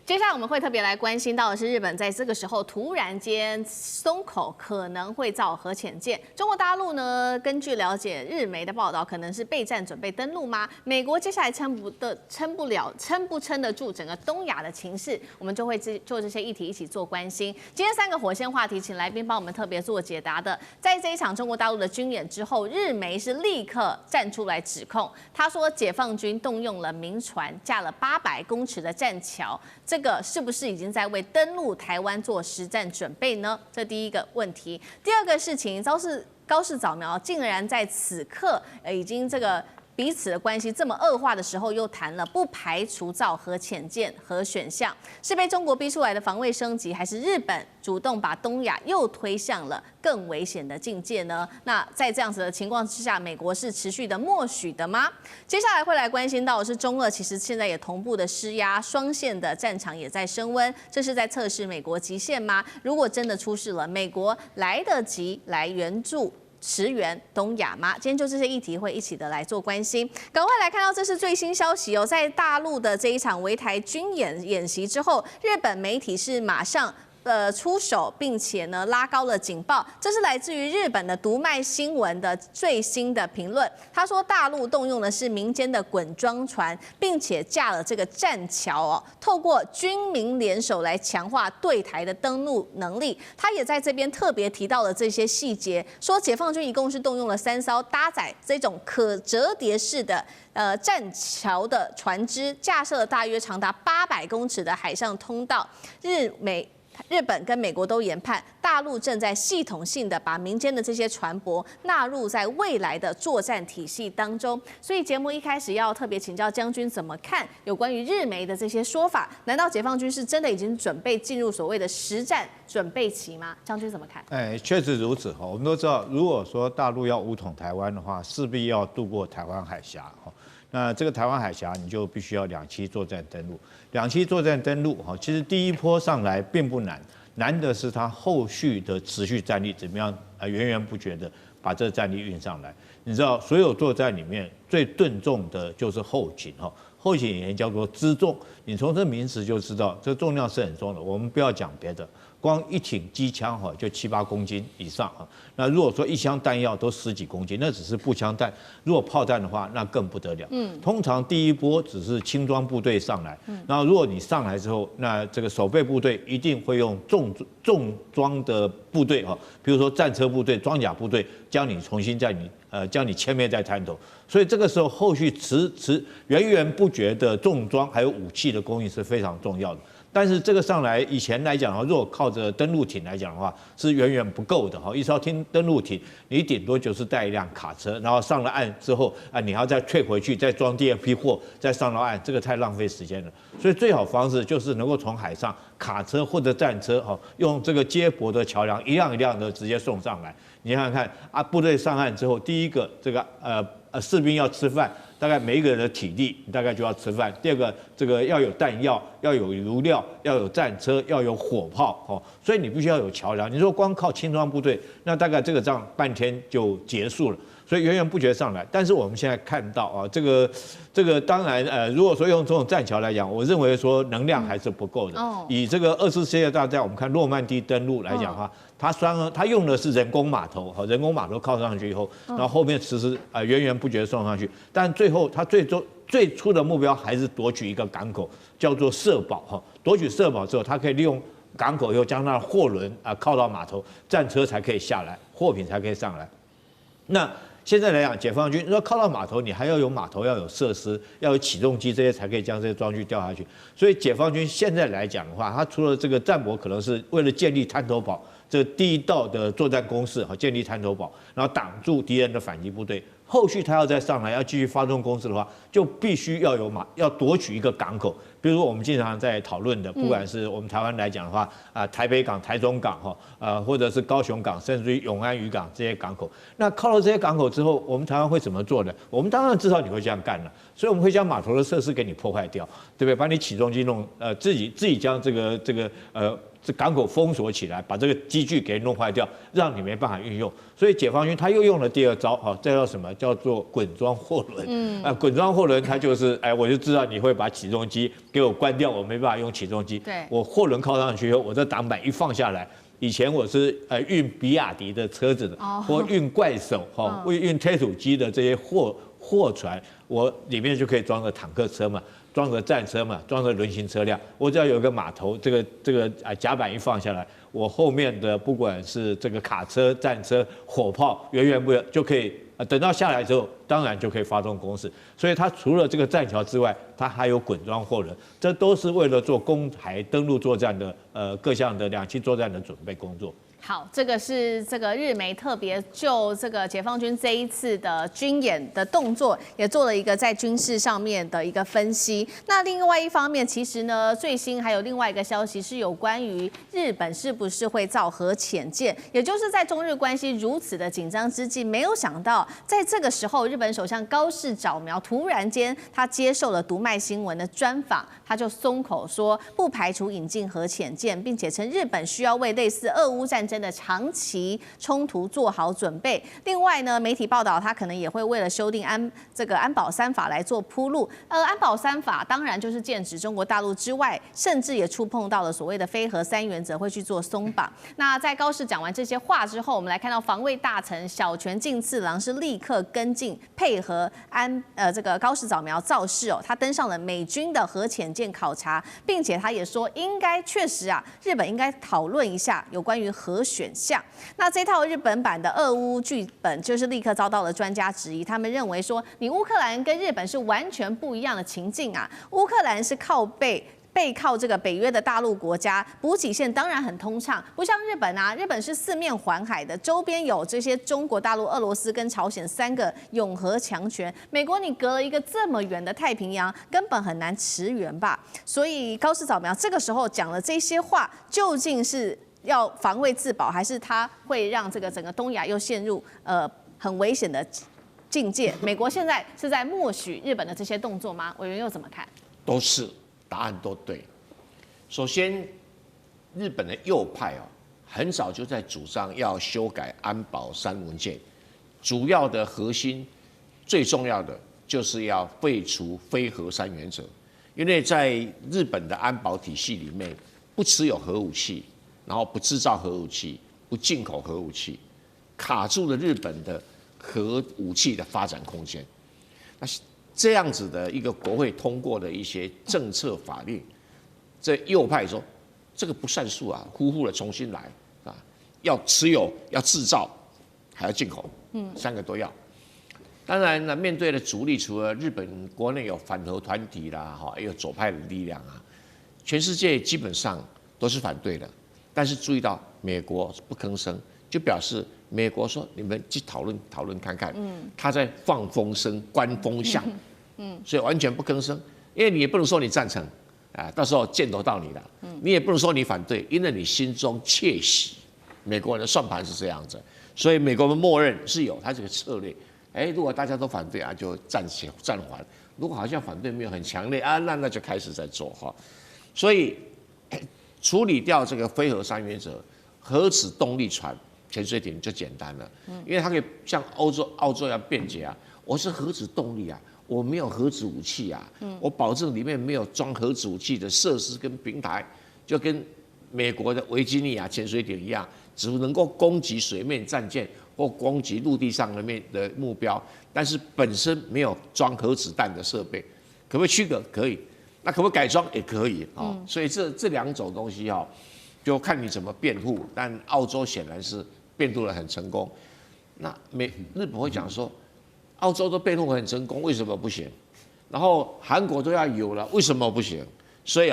接下来我们会特别来关心到的是，日本在这个时候突然间松口，可能会造核潜舰。中国大陆呢，根据了解日媒的报道，可能是备战准备登陆吗？美国接下来撑不撑得住整个东亚的情势？我们就会就这些议题一起做关心。今天3个火线话题，请来宾帮我们特别做解答的。在这一场中国大陆的军演之后，日媒是立刻站出来指控，他说解放军动用了民船，架了800公尺的栈桥。这个是不是已经在为登陆台湾做实战准备呢？这第一个问题。第二个事情，高市早苗竟然在此刻已经这个彼此的关系这么恶化的时候，又谈了不排除造核潜舰和选项，是被中国逼出来的防卫升级，还是日本主动把东亚又推向了更危险的境界呢？那在这样子的情况之下，美国是持续的默许的吗？接下来会来关心到的是中俄其实现在也同步的施压，双线的战场也在升温，这是在测试美国极限吗？如果真的出事了，美国来得及来援助驰援东亚吗？今天就这些议题会一起的来做关心。赶快来看到，这是最新消息哦，在大陆的这一场围台军演习之后，日本媒体是马上出手，并且呢拉高了警报。这是来自于日本的读卖新闻的最新的评论。他说，大陆动用的是民间的滚装船，并且架了这个栈桥哦，透过军民联手来强化对台的登陆能力。他也在这边特别提到了这些细节，说解放军一共是动用了3艘搭载这种可折叠式的栈桥的船只，架设了大约长达800公尺的海上通道。日本跟美国都研判，大陆正在系统性的把民间的这些船舶纳入在未来的作战体系当中。所以节目一开始要特别请教将军怎么看有关于日媒的这些说法？难道解放军是真的已经准备进入所谓的实战准备期吗？将军怎么看？确实如此哈。我们都知道，如果说大陆要武统台湾的话，势必要渡过台湾海峡哈。那这个台湾海峡，你就必须要2栖作战登陆。2栖作战登陆哈，其实第一波上来并不难，难的是它后续的持续战力怎么样源源不绝的把这战力运上来。你知道，所有作战里面最钝重的就是后勤哈，后勤也叫做辎重。你从这名词就知道，这重量是很重的。我们不要讲别的，光一挺机枪哈就7、8公斤以上哈。那如果说一箱弹药都10几公斤，那只是步枪弹。如果炮弹的话，那更不得了。通常第一波只是轻装部队上来，然后如果你上来之后，那这个守备部队一定会用重装的部队哈，比如说战车部队、装甲部队，将你重新将你歼灭在滩头。所以这个时候后续源源不绝的重装还有武器的供应是非常重要的。但是这个上来以前来讲的话，如果靠着登陆艇来讲的话，是远远不够的哈。一艘登陆艇，你顶多就是带一辆卡车，然后上了岸之后你要再退回去，再装第2批货，再上到岸，这个太浪费时间了。所以最好方式就是能够从海上卡车或者战车用这个接驳的桥梁一辆一辆的直接送上来。你看看部队上岸之后，第一个这个士兵要吃饭。大概每一个人的体力，你大概就要吃饭。第二个，这个要有弹药，要有油料，要有战车，要有火炮，所以你必须要有桥梁。你说光靠轻装部队，那大概这个仗半天就结束了。所以源源不绝上来。但是我们现在看到这个当然如果说用这种栈桥来讲，我认为说能量还是不够的。以这个2次世界大战，我们看诺曼底登陆来讲的话，它用的是人工码头，人工码头靠上去以后，然后后面其实源源不绝送上去，但最后它最初的目标还是夺取一个港口，叫做社保夺取社保之后，它可以利用港口以后将它的货轮靠到码头，战车才可以下来，货品才可以上来。那现在来讲，解放军说靠到码头，你还要有码头，要有设施，要有起重机，这些才可以将这些装具掉下去。所以解放军现在来讲的话，它除了这个战驳，可能是为了建立滩头堡这第一道的作战工事建立滩头堡，然后挡住敌人的反击部队。后续他要再上来，要继续发动攻势的话，就必须要要夺取一个港口。比如说我们经常在讨论的，不管是我们台湾来讲的话，台北港、台中港或者是高雄港，甚至于永安渔港这些港口。那靠了这些港口之后，我们台湾会怎么做呢？我们当然知道你会这样干了，所以我们会将码头的设施给你破坏掉，对不对？把你起重机弄自己将这个这港口封锁起来，把这个机具给弄坏掉，让你没办法运用。所以解放军他又用了第二招，这叫什么？叫做滚装货轮。滚装货轮它就是，我就知道你会把起重机给我关掉，我没办法用起重机。对，我货轮靠上去以后，我这挡板一放下来。以前我是运比亚迪的车子的，或运怪手运推土机的这些货船，我里面就可以装个坦克车嘛，装个战车嘛，装个轮型车辆。我只要有个码头，这个甲板一放下来，我后面的不管是这个卡车、战车、火炮，源源不绝就可以。等到下来之后，当然就可以发动攻势。所以它除了这个栈桥之外，它还有滚装货轮，这都是为了做攻台登陆作战的各项的两栖作战的准备工作。好，这个是这个日媒特别就这个解放军这一次的军演的动作，也做了一个在军事上面的一个分析。那另外一方面，其实呢，最新还有另外一个消息是有关于日本是不是会造核潜舰，也就是在中日关系如此的紧张之际，没有想到在这个时候，日本首相高市早苗突然间他接受了读卖新闻的专访，他就松口说不排除引进核潜舰，并且称日本需要为类似俄乌战争的长期冲突做好准备。另外呢，媒体报道他可能也会为了修订安保3法来做铺路。安保3法当然就是剑指中国大陆之外，甚至也触碰到了所谓的非核3原则会去做松绑。那在高市讲完这些话之后，我们来看到防卫大臣小泉进次郎是立刻跟进配合这个高市早苗造势他登上了美军的核潜舰考察，并且他也说应该确实日本应该讨论一下有关于核选项。那这套日本版的俄乌剧本就是立刻遭到了专家质疑，他们认为说你乌克兰跟日本是完全不一样的情境乌克兰是背靠这个北约的大陆国家，补给线当然很通畅，不像日本日本是4面环海的，周边有这些中国大陆、俄罗斯跟朝鲜3个永和强权。美国你隔了一个这么远的太平洋，根本很难驰援吧？所以高市早苗这个时候讲了这些话，究竟是要防卫自保，还是他会让这个整个东亚又陷入很危险的境界？美国现在是在默许日本的这些动作吗？委员又怎么看？都是。答案都对。首先，日本的右派很早就在主张要修改安保3文件，主要的核心、最重要的就是要废除非核3原则。因为在日本的安保体系里面，不持有核武器，然后不制造核武器，不进口核武器，卡住了日本的核武器的发展空间。那这样子的一个国会通过的一些政策法令，这右派说这个不算数呼呼的重新来要持有、要制造，还要进口，3个都要。当然呢，面对的阻力，除了日本国内有反核团体啦，也有左派的力量全世界基本上都是反对的。但是注意到美国不吭声，就表示美国说你们去讨论看看，他在放风声、观风向。所以完全不吭声，因为你也不能说你赞成到时候箭头到你了，你也不能说你反对，因为你心中窃喜。美国人的算盘是这样子，所以美国人默认是有他这个策略。如果大家都反对就暂缓；如果好像反对没有很强烈那就开始在做所以处理掉这个非核3原则，核子动力船、潜水艇就简单了，因为它可以像澳洲一样便捷我是核子动力我没有核子武器我保证里面没有装核子武器的设施跟平台，就跟美国的维吉尼亚潜水艇一样，只能够攻击水面战舰或攻击陆地上面的目标，但是本身没有装核子弹的设备，可不可以区隔？可以。那可不可以改装？也可以所以这2种东西就看你怎么辩护。但澳洲显然是辩护得很成功。那日本会讲说，澳洲都辩护很成功，为什么不行？然后韩国都要有了，为什么不行？所以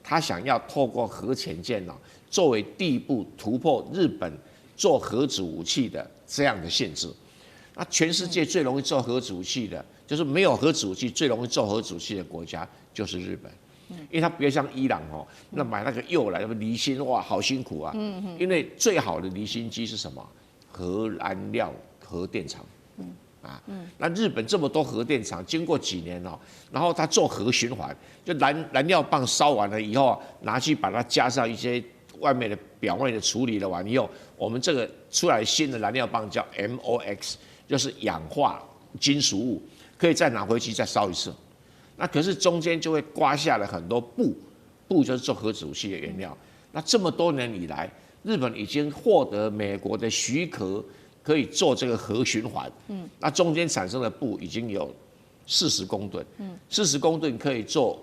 他想要透过核潜舰作为第一步突破日本做核子武器的这样的限制。那全世界最容易做核子武器的，就是没有核子武器最容易做核子武器的国家就是日本，因为它不要像伊朗那买那个铀来，离心好辛苦因为最好的离心机是什么？核燃料核电厂。那日本这么多核电厂，经过几年然后它做核循环，就燃料棒烧完了以后拿去把它加上一些外面的表面的处理了完以后，我们这个出来新的燃料棒叫 MOX， 就是氧化金属物，可以再拿回去再烧一次。那可是中间就会刮下了很多布，布就是做核子武器的原料。那这么多年以来，日本已经获得美国的许可，可以做这个核循环。那中间产生的布已经有40公吨，40公吨可以做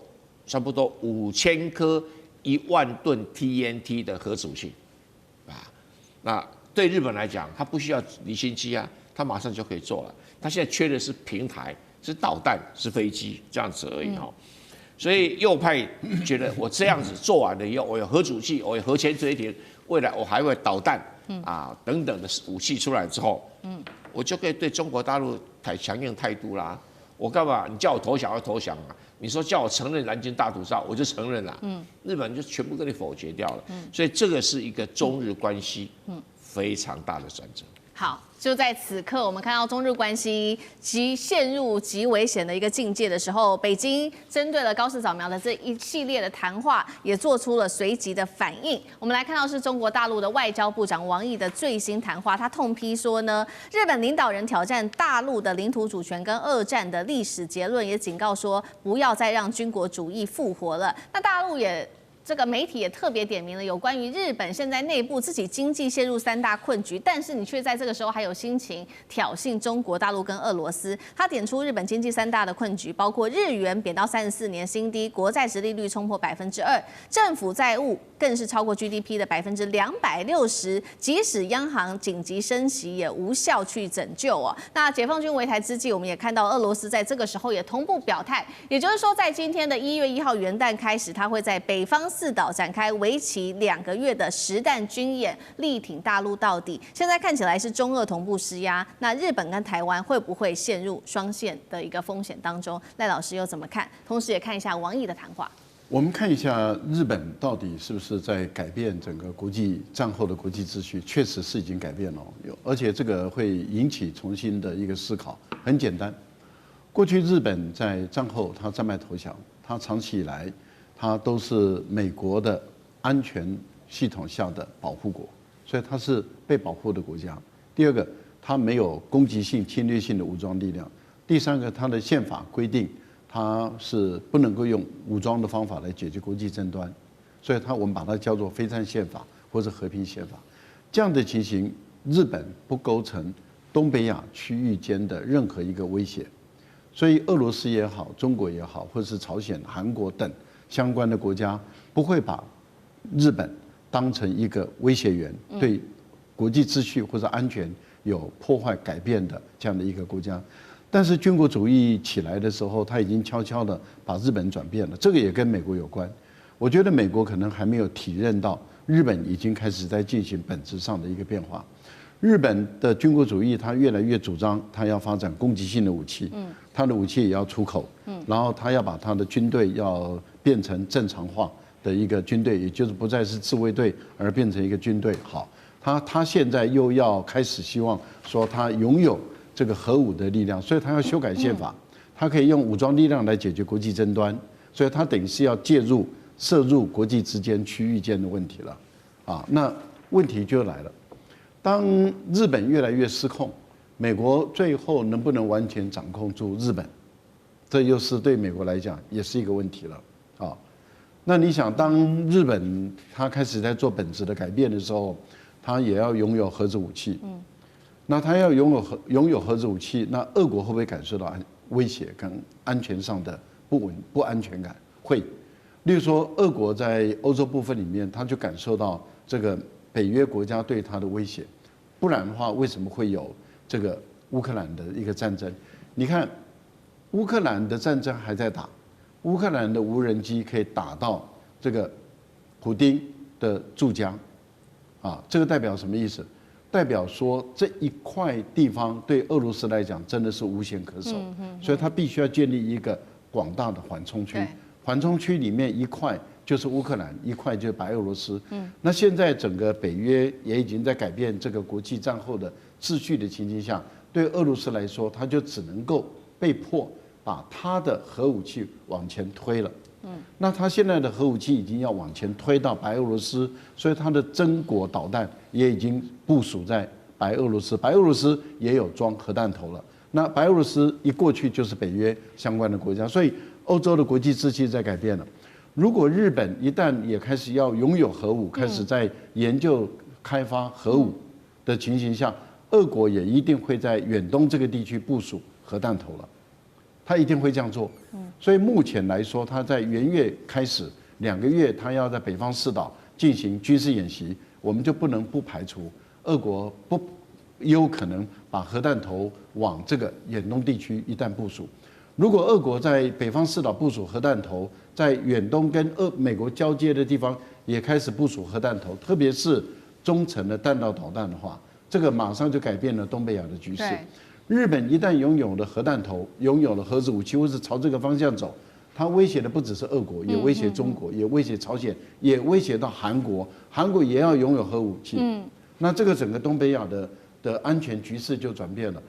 差不多5000颗10000吨 TNT 的核子武器，那对日本来讲，它不需要离心机啊，它马上就可以做了。它现在缺的是平台，是导弹，是飞机这样子而已哈。所以右派觉得我这样子做完了以后，我有核武器，我有核潜水艇，未来我还会导弹等等的武器出来之后，我就可以对中国大陆采强硬态度啦。我干嘛？你叫我投降就投降啊！你说叫我承认南京大屠杀，我就承认了。日本就全部跟你否决掉了。所以这个是一个中日关系非常大的转折。好，就在此刻，我们看到中日关系陷入极危险的一个境界的时候，北京针对了高市早苗的这一系列的谈话，也做出了随即的反应。我们来看到是中国大陆的外交部长王毅的最新谈话，他痛批说呢，日本领导人挑战大陆的领土主权跟二战的历史结论，也警告说不要再让军国主义复活了。那大陆也。这个媒体也特别点名了有关于日本现在内部自己经济陷入3大困局，但是你却在这个时候还有心情挑衅中国大陆跟俄罗斯。他点出日本经济3大的困局，包括日元贬到34年新低，国债殖利率冲破2%，政府债务更是超过 GDP 的260%，即使央行紧急升息也无效去拯救哦。那解放军围台之际，我们也看到俄罗斯在这个时候也同步表态，也就是说，在今天的1月1号元旦开始，他会在北方4岛展开为期2个月的实弹军演，力挺大陆到底。现在看起来是中俄同步施压，那日本跟台湾会不会陷入双线的一个风险当中？赖老师又怎么看？同时也看一下王毅的谈话。我们看一下日本到底是不是在改变整个国际战后的国际秩序，确实是已经改变了，而且这个会引起重新的一个思考。很简单，过去日本在战后他战败投降，他长期以来它都是美国的安全系统下的保护国，所以它是被保护的国家。第二个，它没有攻击性、侵略性的武装力量。第三个，它的宪法规定它是不能够用武装的方法来解决国际争端，所以我们把它叫做非战宪法或者和平宪法。这样的情形，日本不构成东北亚区域间的任何一个威胁，所以俄罗斯也好，中国也好，或者是朝鲜、韩国等相关的国家不会把日本当成一个威胁源，对国际秩序或者安全有破坏改变的这样的一个国家。但是军国主义起来的时候，他已经悄悄的把日本转变了，这个也跟美国有关。我觉得美国可能还没有体认到日本已经开始在进行本质上的一个变化。日本的军国主义，它越来越主张它要发展攻击性的武器，它的武器也要出口，然后它要把它的军队要变成正常化的一个军队，也就是不再是自卫队，而变成一个军队。好，他现在又要开始希望说他拥有这个核武的力量，所以他要修改宪法，他可以用武装力量来解决国际争端，所以他等于是要介入涉入国际之间、区域间的问题了，啊，那问题就来了。当日本越来越失控，美国最后能不能完全掌控住日本，这又是对美国来讲也是一个问题了啊。那你想，当日本它开始在做本质的改变的时候，它也要拥有核子武器，那它要拥有核子武器，那俄国会不会感受到威胁跟安全上的不安全感？会，例如说，俄国在欧洲部分里面，他就感受到这个北约国家对他的威胁。不然的话，为什么会有这个乌克兰的一个战争？你看，乌克兰的战争还在打，乌克兰的无人机可以打到这个普丁的驻疆，啊，这个代表什么意思？代表说这一块地方对俄罗斯来讲真的是无险可守，所以他必须要建立一个广大的缓冲区。缓冲区里面一块就是乌克兰，一块就是白俄罗斯。那现在整个北约也已经在改变这个国际战后的秩序的情形下，对俄罗斯来说，他就只能够被迫把他的核武器往前推了。那他现在的核武器已经要往前推到白俄罗斯，所以他的榛果导弹也已经部署在白俄罗斯，白俄罗斯也有装核弹头了。那白俄罗斯一过去就是北约相关的国家，所以欧洲的国际秩序在改变了。如果日本一旦也开始要拥有核武，开始在研究开发核武的情形下，俄国也一定会在远东这个地区部署核弹头了，他一定会这样做。所以目前来说，他在元月开始2个月，他要在北方四岛进行军事演习，我们就不能不排除俄国有可能把核弹头往这个远东地区一旦部署。如果俄国在北方四岛部署核弹头，在远东跟美国交接的地方也开始部署核弹头，特别是中程的弹道导弹的话，这个马上就改变了东北亚的局势。日本一旦拥有了核弹头，拥有了核子武器，或是朝这个方向走，它威胁的不只是俄国，也威胁中国，也威胁朝鲜，也威胁到韩国。韩国也要拥有核武器。那这个整个东北亚的安全局势就转变了。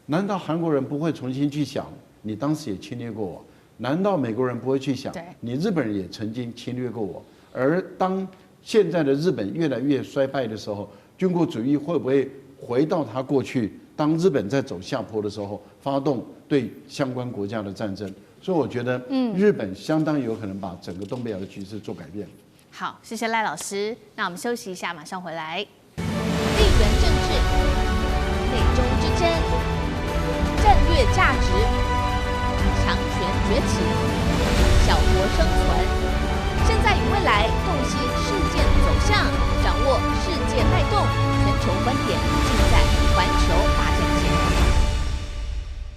难道韩国人不会重新去想，你当时也侵略过我？难道美国人不会去想，你日本人也曾经侵略过我？而当现在的日本越来越衰败的时候，军国主义会不会回到他过去？当日本在走下坡的时候，发动对相关国家的战争？所以我觉得，日本相当有可能把整个东北亚的局势做改变。好，谢谢赖老师。那我们休息一下，马上回来。地缘政治、美中之争、战略价值、强权崛起、小国生存。